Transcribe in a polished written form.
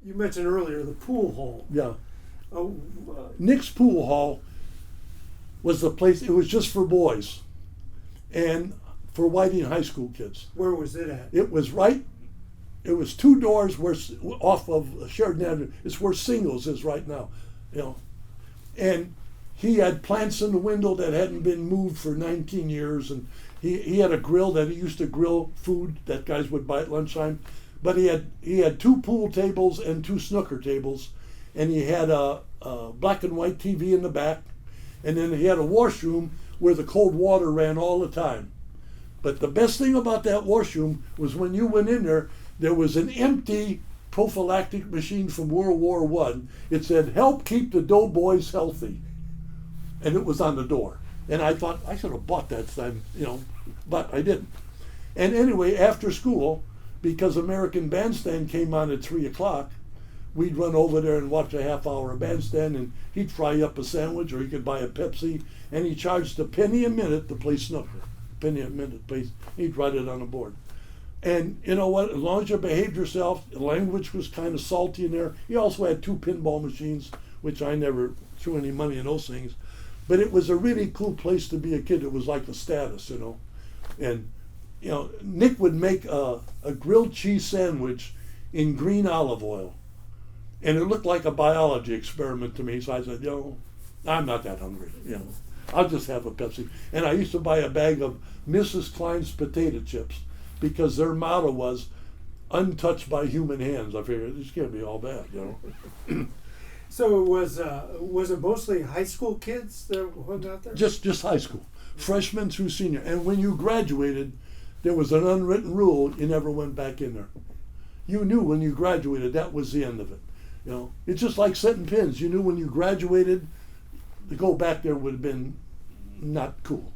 You mentioned earlier the pool hall. Yeah. Oh, Nick's Pool Hall was the place, it was just for boys and for Whiting High School kids. where was it at? It was two doors where, off of Sheridan Avenue. It's where Singles is right now, you know. And he had plants in the window that hadn't been moved for 19 years, and he had a grill that he used to grill food that guys would buy at lunchtime. But he had two pool tables and two snooker tables, and he had a black and white TV in the back, and then he had a washroom where the cold water ran all the time. But the best thing about that washroom was when you went in there was an empty prophylactic machine from World War I. It said, "Help keep the doughboys healthy." And it was on the door. And I thought, I should have bought that time, you know, but I didn't. And anyway, after school, because American Bandstand came on at 3 o'clock, we'd run over there and watch a half hour of Bandstand, and he'd fry up a sandwich, or he could buy a Pepsi, and he charged a penny a minute to play snooker. Penny a minute, please. He'd write it on the board. And you know what? As long as you behaved yourself, the language was kind of salty in there. He also had two pinball machines, which I never threw any money in those things. But it was a really cool place to be a kid. It was like a status, you know. And, you know, Nick would make a grilled cheese sandwich in green olive oil. And it looked like a biology experiment to me. So I said, you know, I'm not that hungry, you know. I'll just have a Pepsi. And I used to buy a bag of Mrs. Klein's potato chips because their motto was untouched by human hands. I figured this can't be all bad, you know. So it was it mostly high school kids that hung out there? Just high school, freshman through senior. And when you graduated, there was an unwritten rule: you never went back in there. You knew when you graduated that was the end of it. You know, it's just like setting pins. You knew when you graduated, to go back there would have been not cool.